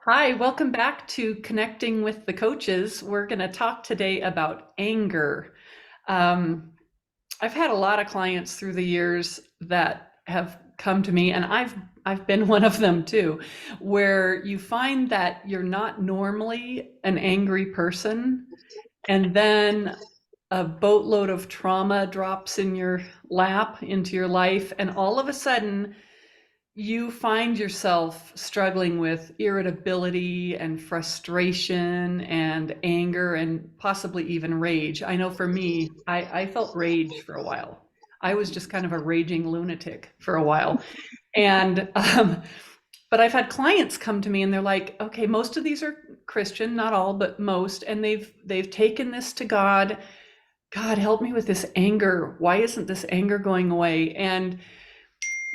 Hi, welcome back to Connecting with the Coaches. We're going to talk today about anger. Um, I've had a lot of clients through the years that have come to me, and I've been one of them too, where you find that you're not normally an angry person, and then a boatload of trauma drops in your lap into your life, and all of a sudden you find yourself struggling with irritability and frustration and anger and possibly even rage. I know for me, I felt rage for a while. I was just kind of a raging lunatic for a while. And, but I've had clients come to me and they're like, okay, most of these are Christian, not all, but most, and they've taken this to God. God, help me with this anger. Why isn't this anger going away? And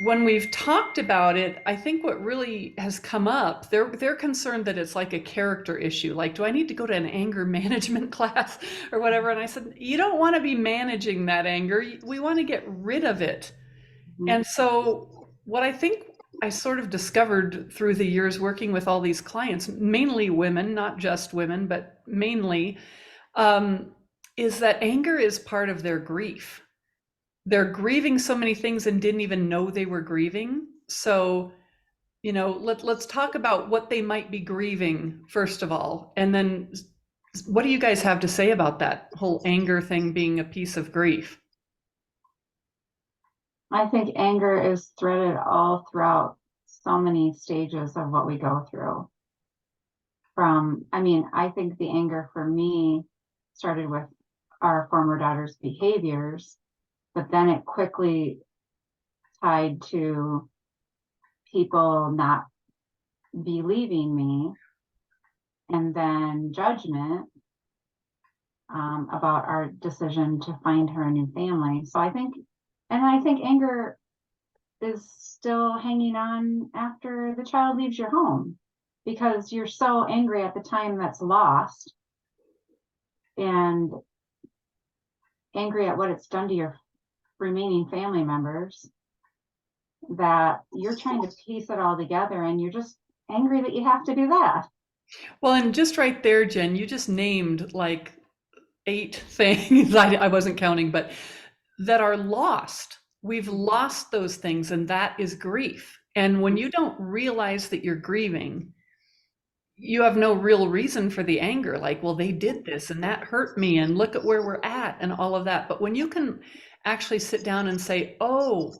when we've talked about it, I think what really has come up, they're concerned that it's like a character issue. Like, do I need to go to an anger management class or whatever? And I said, you don't want to be managing that anger. We want to get rid of it. Mhm. And so what I think I sort of discovered through the years working with all these clients, mainly women, not just women, but mainly, um, is that anger is part of their grief. They're grieving so many things and didn't even know they were grieving. So, let's talk about what they might be grieving first of all. And then what do you guys have to say about that whole anger thing being a piece of grief? I think anger is threaded all throughout so many stages of what we go through. I think the anger for me started with our former daughter's behaviors, but then it quickly tied to people not believing me and then judgment about our decision to find her a new family. I think anger is still hanging on after the child leaves your home because you're so angry at the time that's lost and angry at what it's done to your remaining family members that you're trying to piece it all together and you're just angry that you have to do that. Well, and just right there, Jen, you just named like eight things, I wasn't counting, but that are lost. We've lost those things, and that is grief. And when you don't realize that you're grieving, you have no real reason for the anger. Like, well, they did this and that hurt me, and look at where we're at, and all of that. But when you can actually sit down and say, oh,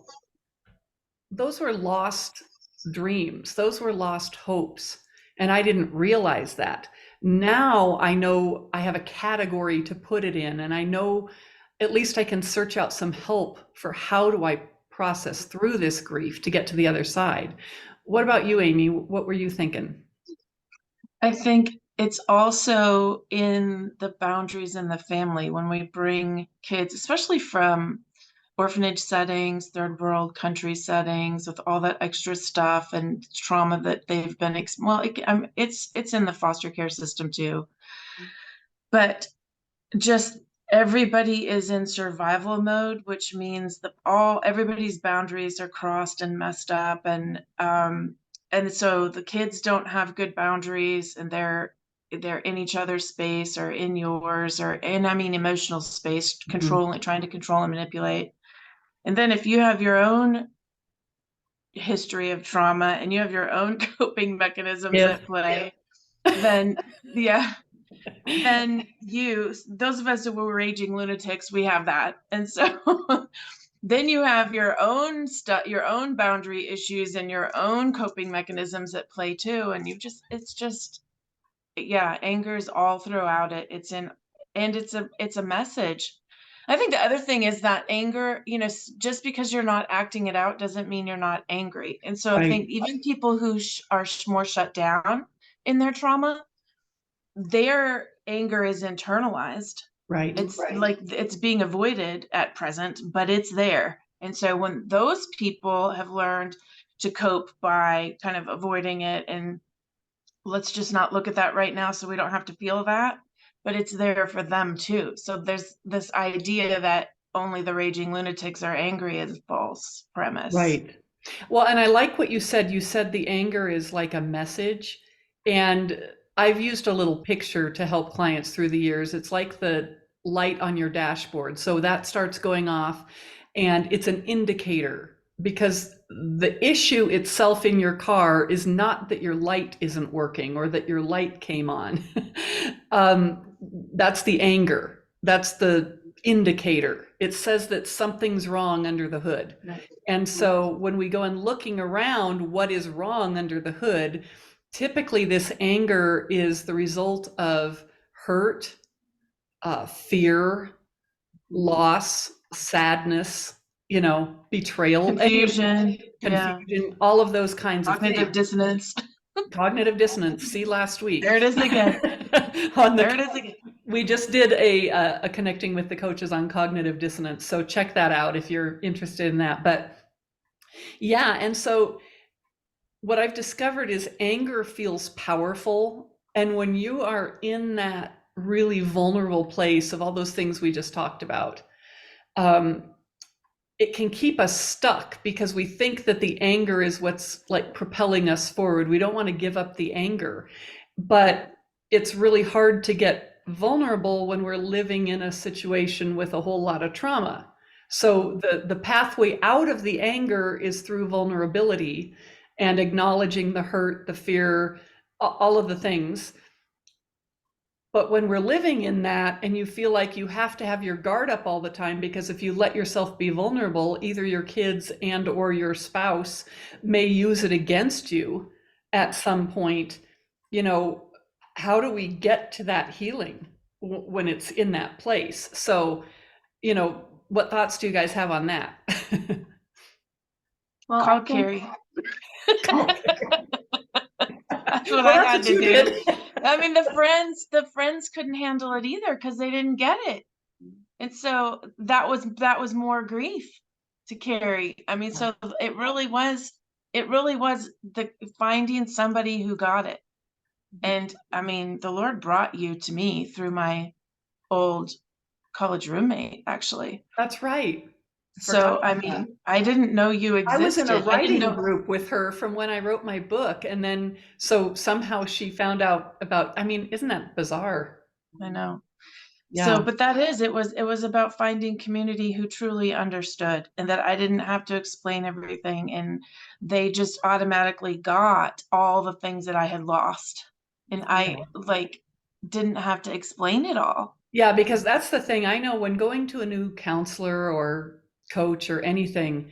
those were lost dreams, those were lost hopes, and I didn't realize that. Now I know I have a category to put it in, and I know at least I can search out some help for how do I process through this grief to get to the other side. What about you, Amy? What were you thinking? I think it's also in the boundaries in the family when we bring kids, especially from orphanage settings, third world country settings, with all that extra stuff and trauma that they've been it's in the foster care system too. But just everybody is in survival mode, which means that all everybody's boundaries are crossed and messed up, and so the kids don't have good boundaries, and they're in each other's space or in yours or in, I mean, emotional space, Mhm. controlling, trying to control and manipulate. And then if you have your own history of trauma and you have your own coping mechanisms Yeah. at play, then yeah, then those of us who were raging lunatics, we have that. And so then you have your own stuff, your own boundary issues and your own coping mechanisms at play too. And it's just, yeah, anger's all throughout it. And it's a message. I think the other thing is that anger, just because you're not acting it out doesn't mean you're not angry. And so I Right. think even people who are more shut down in their trauma, their anger is internalized. Right. It's like it's being avoided at present, but it's there. And so when those people have learned to cope by kind of avoiding it and let's just not look at that right now so we don't have to feel that, but it's there for them too. So there's this idea that only the raging lunatics are angry is a false premise. Right. Well, and I like what you said. You said the anger is like a message. And I've used a little picture to help clients through the years. It's like the light on your dashboard. So that starts going off, and it's an indicator, because the issue itself in your car is not that your light isn't working or that your light came on. That's the anger. That's the indicator. It says that something's wrong under the hood. Right. And so when we go and looking around what is wrong under the hood, typically this anger is the result of hurt, fear, loss, sadness, betrayal, Confusion. Yeah. confusion, all of those kinds of Cognitive things. dissonance. Cognitive dissonance. See last week. There it is again. On There it is again. We just did a connecting with the coaches on cognitive dissonance. So check that out if you're interested in that. But yeah, and so what I've discovered is anger feels powerful. And when you are in that really vulnerable place of all those things we just talked about, it can keep us stuck because we think that the anger is what's like propelling us forward. We don't want to give up the anger, but it's really hard to get vulnerable when we're living in a situation with a whole lot of trauma. So the pathway out of the anger is through vulnerability and acknowledging the hurt, the fear, all of the things. But when we're living in that and you feel like you have to have your guard up all the time, because if you let yourself be vulnerable, either your kids and or your spouse may use it against you at some point. How do we get to that healing when it's in that place? So, what thoughts do you guys have on that? Well, Call I think Carrie. That's what Well, I that's had what to you do. did. I mean, the friends couldn't handle it either because they didn't get it. And so that was more grief to carry. I mean, so it really was the finding somebody who got it. And I mean, the Lord brought you to me through my old college roommate, actually. That's right. So, I Forgot. mean, I didn't know you I was in a existed. I didn't writing know. group with her from when I wrote my book. And then, so somehow she found out about, isn't that bizarre? I know. Yeah. So, but it was about finding community who truly understood, and that I didn't have to explain everything, and they just automatically got all the things that I had lost. And I didn't have to explain it all. Yeah, because that's the thing. I know when going to a new counselor or coach or anything,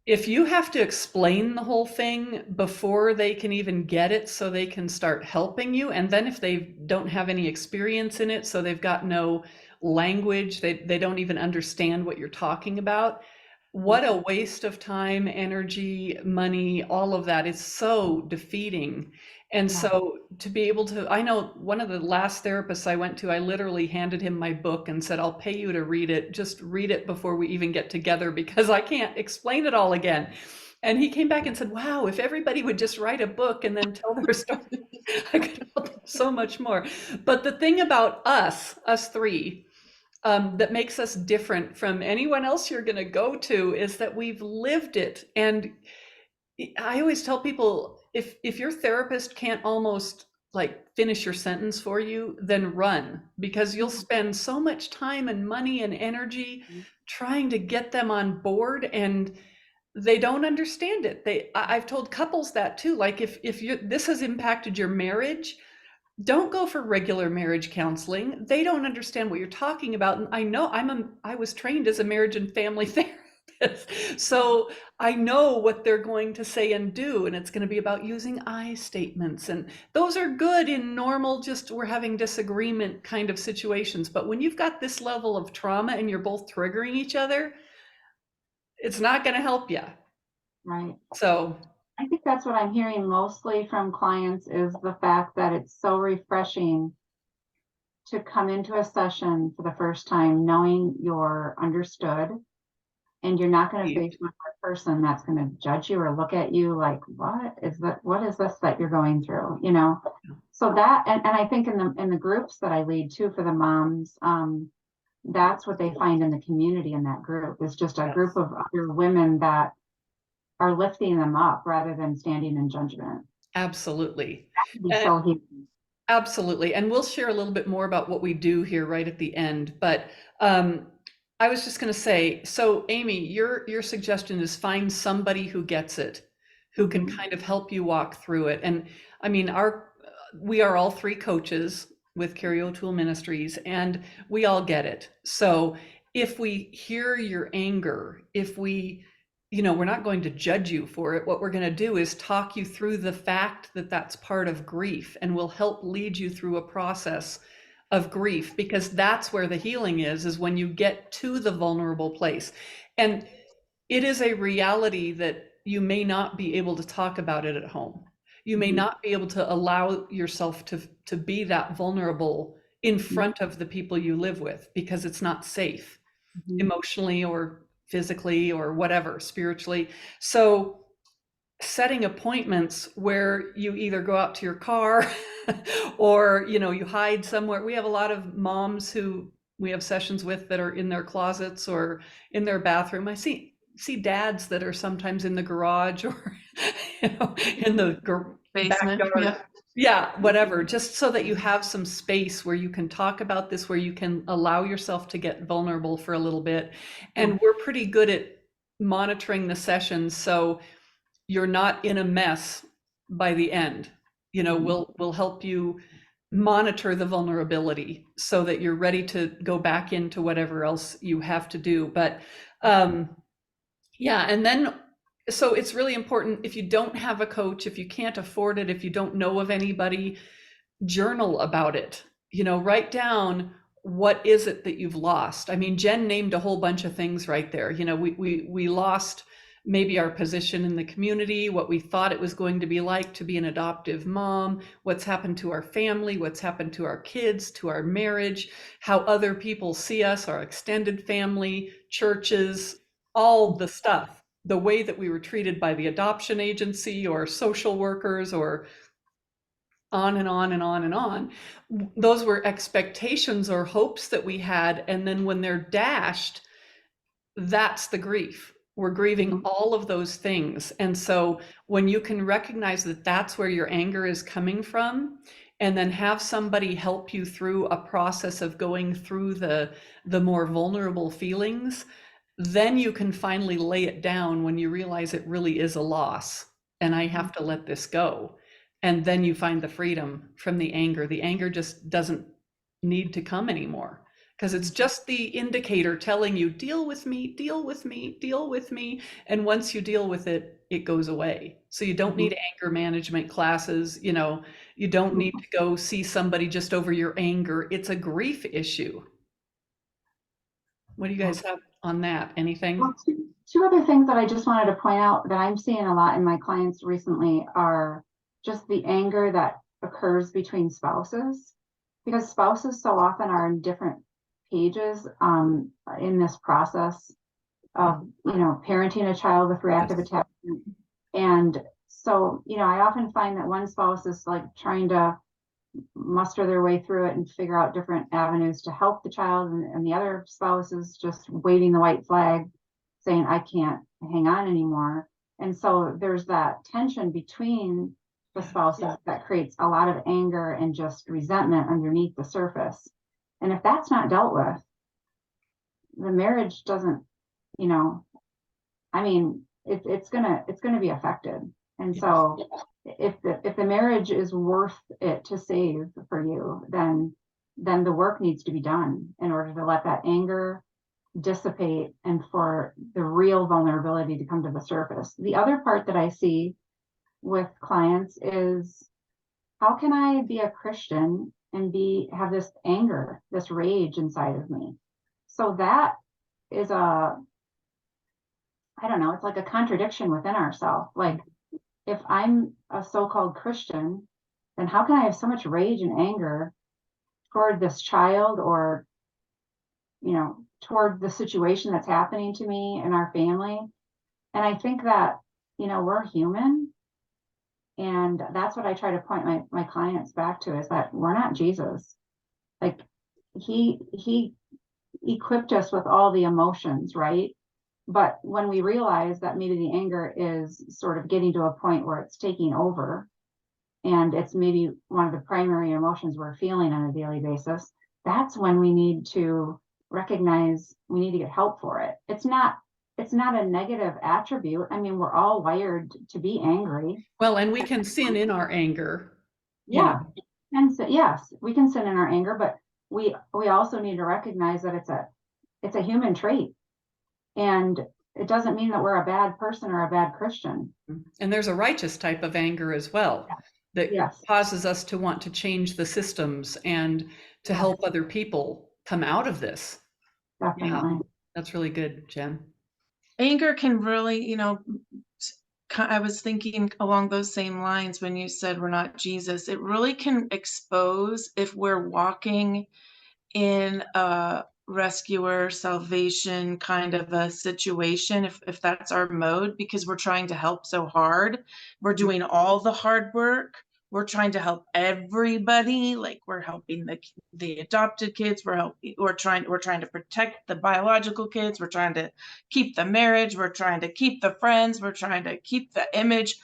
if you have to explain the whole thing before they can even get it so they can start helping you, and then if they don't have any experience in it, so they've got no language, they don't even understand what you're talking about, what a waste of time, energy, money, all of that is so defeating. And so to be able to, I know one of the last therapists I went to, I literally handed him my book and said, I'll pay you to read it. Just read it before we even get together because I can't explain it all again. And he came back and said, wow, if everybody would just write a book and then tell their story, I could help them so much more. But the thing about us three, that makes us different from anyone else you're going to go to is that we've lived it. And I always tell people, if your therapist can't almost like finish your sentence for you, then run, because you'll spend so much time and money and energy trying to get them on board, and they don't understand it. I've told couples that too. Like if this has impacted your marriage, don't go for regular marriage counseling. They don't understand what you're talking about. And I know I was trained as a marriage and family therapist. So I know what they're going to say and do. And it's going to be about using I statements. And those are good in normal, just we're having disagreement kind of situations. But when you've got this level of trauma and you're both triggering each other, it's not going to help you. Right. So I think that's what I'm hearing mostly from clients is the fact that it's so refreshing to come into a session for the first time knowing you're understood, and you're not going to face one more person that's going to judge you or look at you like, what is this that you're going through, so that, and I think in the groups that I lead too for the moms, that's what they find in the community in that group is just a group of other women that are lifting them up rather than standing in judgment. Absolutely. It'd be And so healing. absolutely. And we'll share a little bit more about what we do here right at the end. But I was just going to say, so Amy, your suggestion is find somebody who gets it, who can Mhm. kind of help you walk through it. And I mean, we are all three coaches with Carrie O'Toole Ministries, and we all get it. So if we hear your anger, if we, we're not going to judge you for it. What we're going to do is talk you through the fact that that's part of grief, and we'll help lead you through a process of grief, because that's where the healing is when you get to the vulnerable place. And it is a reality that you may not be able to talk about it at home. You may Mhm. not be able to allow yourself to be that vulnerable in Mhm. front of the people you live with, because it's not safe Mhm. emotionally or physically or whatever, spiritually. So setting appointments where you either go out to your car or you hide somewhere. We have a lot of moms who we have sessions with that are in their closets or in their bathroom. I see dads that are sometimes in the garage or in the Basement. backyard. Yeah. Yeah, whatever, just so that you have some space where you can talk about this, where you can allow yourself to get vulnerable for a little bit. And we're pretty good at monitoring the sessions, so you're not in a mess by the end. We'll help you monitor the vulnerability so that you're ready to go back into whatever else you have to do. But yeah, and then so it's really important, if you don't have a coach, if you can't afford it, if you don't know of anybody, journal about it. Write down, what is it that you've lost. I mean, Jen named a whole bunch of things right there. We lost maybe our position in the community, what we thought it was going to be like to be an adoptive mom, what's happened to our family, what's happened to our kids, to our marriage, how other people see us, our extended family, churches, all the stuff, the way that we were treated by the adoption agency or social workers, or on and on and on and on. Those were expectations or hopes that we had. And then when they're dashed, that's the grief. We're grieving Mhm. all of those things. And so when you can recognize that that's where your anger is coming from, and then have somebody help you through a process of going through the more vulnerable feelings, then you can finally lay it down when you realize it really is a loss and I have to let this go. And then you find the freedom from the anger. The anger just doesn't need to come anymore, because it's just the indicator telling you, deal with me, deal with me, deal with me. And once you deal with it, it goes away. So you don't need anger management classes. You don't need to go see somebody just over your anger. It's a grief issue. What do you guys have on that? Anything? Well, two other things that I just wanted to point out that I'm seeing a lot in my clients recently are just the anger that occurs between spouses, because spouses so often are in different pages in this process of parenting a child with reactive Yes. attachment. And so I often find that one spouse is like trying to muster their way through it and figure out different avenues to help the child, and the other spouse is just waving the white flag saying, I can't hang on anymore. And so there's that tension between the spouses that creates a lot of anger and just resentment underneath the surface. And if that's not dealt with, the marriage doesn't, you know, I mean, it's gonna be affected. And so if the marriage is worth it to save for you, then the work needs to be done in order to let that anger dissipate and for the real vulnerability to come to the surface. The other part that I see with clients is, how can I be a Christian and have this anger, this rage inside of me? So that is I don't know, it's like a contradiction within ourselves. Like, if I'm a so-called Christian, then how can I have so much rage and anger toward this child, or toward the situation that's happening to me and our family? And I think that we're human, and that's what I try to point my clients back to, is that we're not Jesus. Like, he equipped us with all the emotions, right? But when we realize that maybe the anger is sort of getting to a point where it's taking over, and it's maybe one of the primary emotions we're feeling on a daily basis, that's when we need to recognize we need to get help for it. It's not a negative attribute. I mean, we're all wired to be angry. Well, and we can sin in our anger, you Yeah. know. And so, yes, we can sin in our anger, but we also need to recognize that it's a human trait. And it doesn't mean that we're a bad person or a bad Christian. And there's a righteous type of anger as well that Yes. causes us to want to change the systems and to help other people come out of this. Definitely. Yeah, that's really good, Jen. Anger can really, I was thinking along those same lines when you said we're not Jesus. It really can expose if we're walking in a rescuer, salvation kind of a situation, if that's our mode, because we're trying to help so hard. We're doing all the hard work. We're trying to help everybody. Like we're helping the adopted kids. We're trying to protect the biological kids. We're trying to keep the marriage. We're trying to keep the friends. We're trying to keep the image.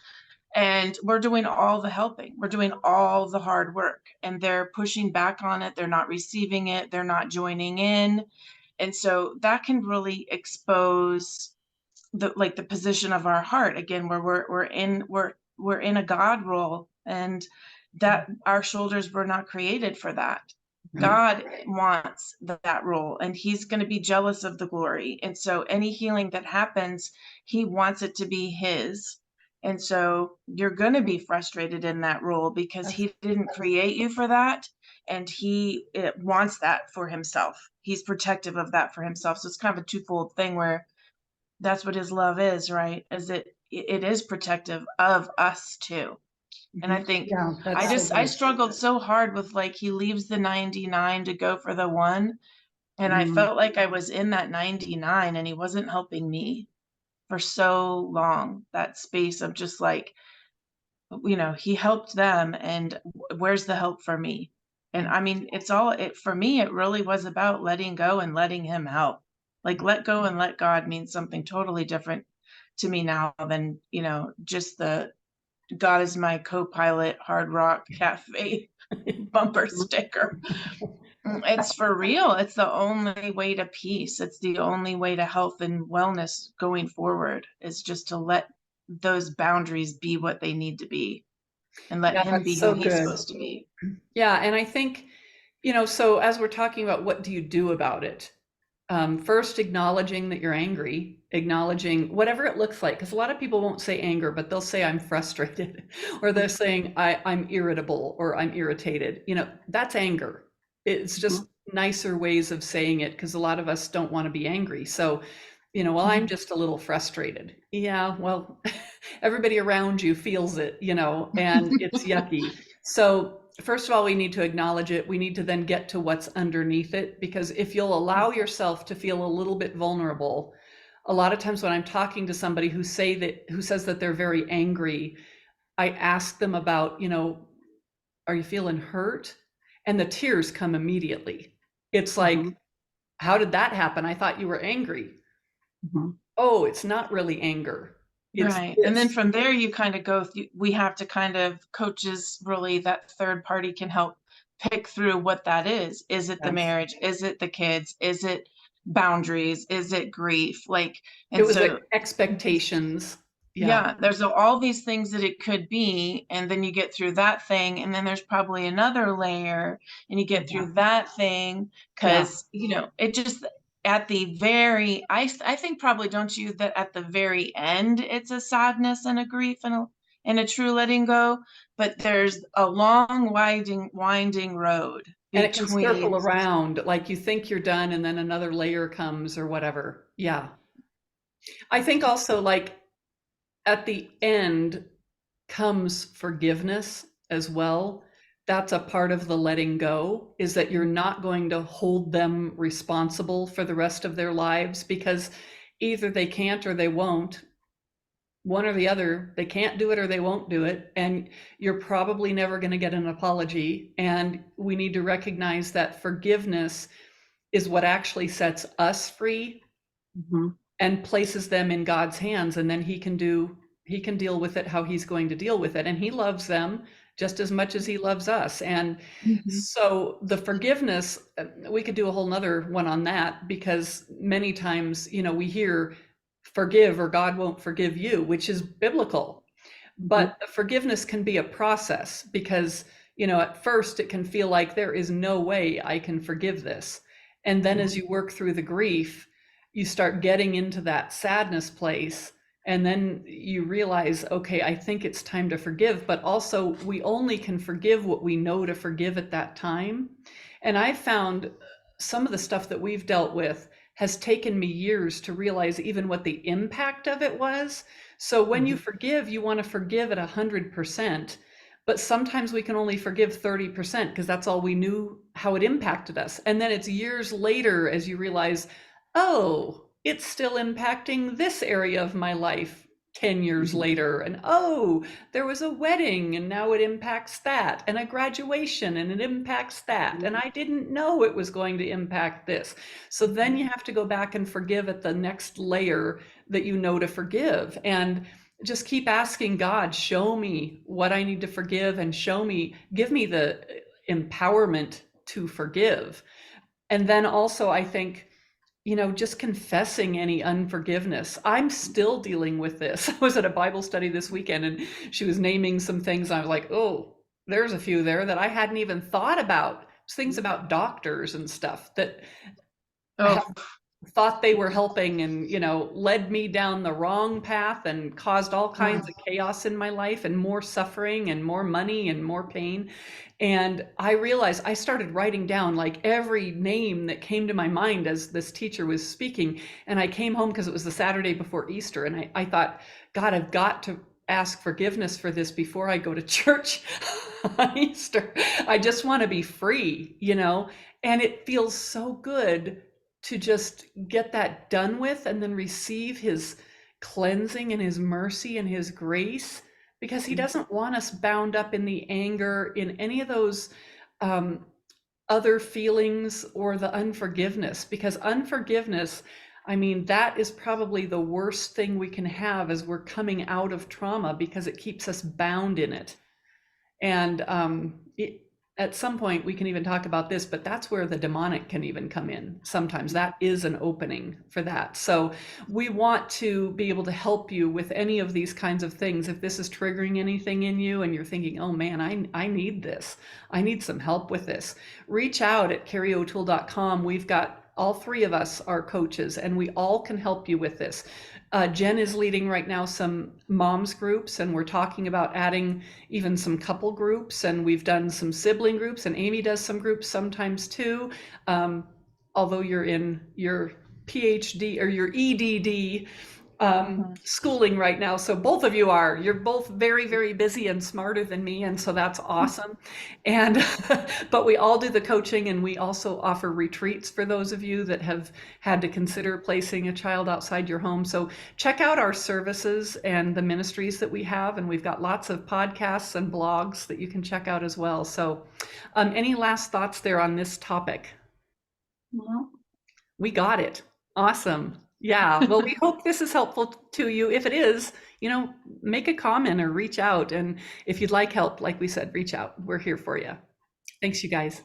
And we're doing all the helping. We're doing all the hard work, and they're pushing back on it. They're not receiving it. They're not joining in. And so that can really expose the position of our heart again, where we're in a God role, and that our shoulders were not created for that. God wants that role, and he's going to be jealous of the glory. And so any healing that happens, he wants it to be his. And so you're going to be frustrated in that role because he didn't create you for that. And he wants that for himself. He's protective of that for himself. So it's kind of a twofold thing where that's what his love is, right? Is it is protective of us too. And I think Yeah, I struggled so hard with, like, he leaves the 99 to go for the one. And I felt like I was in that 99 and he wasn't helping me for so long. That space of just like, he helped them, and where's the help for me? And I mean, for me, it really was about letting go and letting him help. Like, let go and let God means something totally different to me now than, just the God is my co-pilot Hard Rock Cafe bumper sticker. It's for real. It's the only way to peace. It's the only way to health and wellness going forward, is just to let those boundaries be what they need to be and let him be who he's supposed to be. Yeah, and I think, so as we're talking about what do you do about it, first acknowledging that you're angry, acknowledging whatever it looks like, because a lot of people won't say anger, but they'll say I'm frustrated, or they're saying I'm irritable or I'm irritated. That's anger. It's just nicer ways of saying it, because a lot of us don't want to be angry. So, well, I'm just a little frustrated. Yeah, well, everybody around you feels it, and it's yucky. So first of all, we need to acknowledge it. We need to then get to what's underneath it, because if you'll allow yourself to feel a little bit vulnerable, a lot of times when I'm talking to somebody who says that they're very angry, I ask them about, are you feeling hurt? And the tears come immediately. It's like, how did that happen? I thought you were angry. Oh, it's not really anger. Right. And then from there, you kind of go, we have to kind of, coaches, really, that third party can help pick through what that is. Is it the marriage? Is it the kids? Is it boundaries? Is it grief? It was like expectations. Yeah, there's all these things that it could be. And then you get through that thing. And then there's probably another layer, and you get through that thing. Because, it just, at the very, I think probably, don't you, that at the very end, it's a sadness and a grief and a true letting go. But there's a long, winding road. And it can circle around, like you think you're done, and then another layer comes or whatever. Yeah. I think also, like, at the end comes forgiveness as well. That's a part of the letting go, is that you're not going to hold them responsible for the rest of their lives, because either they can't or they won't. One or the other. They can't do it or they won't do it. And you're probably never going to get an apology. And we need to recognize that forgiveness is what actually sets us free and places them in God's hands. And then he can deal with it how he's going to deal with it. And he loves them just as much as he loves us. And Mhm. so the forgiveness, we could do a whole nother one on that, because many times, we hear forgive or God won't forgive you, which is biblical. Mhm. But forgiveness can be a process, because, at first it can feel like there is no way I can forgive this. And then as you work through the grief, you start getting into that sadness place. And then you realize, okay, I think it's time to forgive. But also, we only can forgive what we know to forgive at that time. And I found some of the stuff that we've dealt with has taken me years to realize even what the impact of it was. So when you forgive, you want to forgive at 100%, but sometimes we can only forgive 30% because that's all we knew how it impacted us. And then it's years later as you realize, oh, it's still impacting this area of my life 10 years later. And oh, there was a wedding and now it impacts that, and a graduation and it impacts that. And I didn't know it was going to impact this. So then you have to go back and forgive at the next layer that you know to forgive, and just keep asking God, show me what I need to forgive, and give me the empowerment to forgive. And then also, I think, just confessing any unforgiveness. I'm still dealing with this. I was at a Bible study this weekend and she was naming some things. I was like, oh, there's a few there that I hadn't even thought about. Things about doctors and stuff that Oh, thought they were helping, and led me down the wrong path and caused all kinds of chaos in my life, and more suffering and more money and more pain. And I realized, I started writing down like every name that came to my mind as this teacher was speaking. And I came home because it was the Saturday before Easter, and I thought, God, I've got to ask forgiveness for this before I go to church on Easter. I just want to be free, and it feels so good to just get that done with, and then receive his cleansing and his mercy and his grace, because he doesn't want us bound up in the anger, in any of those um, other feelings, or the unforgiveness. Because unforgiveness, I mean, that is probably the worst thing we can have as we're coming out of trauma, because it keeps us bound in it. And at some point, we can even talk about this, but that's where the demonic can even come in. Sometimes that is an opening for that. So we want to be able to help you with any of these kinds of things. If this is triggering anything in you and you're thinking, oh man, I need this, I need some help with this, reach out at carrieotoole.com. We've got, all three of us are coaches, and we all can help you with this. Jen is leading right now some moms groups, and we're talking about adding even some couple groups, and we've done some sibling groups, and Amy does some groups sometimes too. Although you're in your PhD or your EDD schooling right now. So both of you're both very, very busy and smarter than me. And so that's awesome. And, but we all do the coaching, and we also offer retreats for those of you that have had to consider placing a child outside your home. So check out our services and the ministries that we have. And we've got lots of podcasts and blogs that you can check out as well. So any last thoughts there on this topic? No. We got it. Awesome. Yeah. Well, we hope this is helpful to you. If it is, make a comment or reach out. And if you'd like help, like we said, reach out. We're here for you. Thanks, you guys.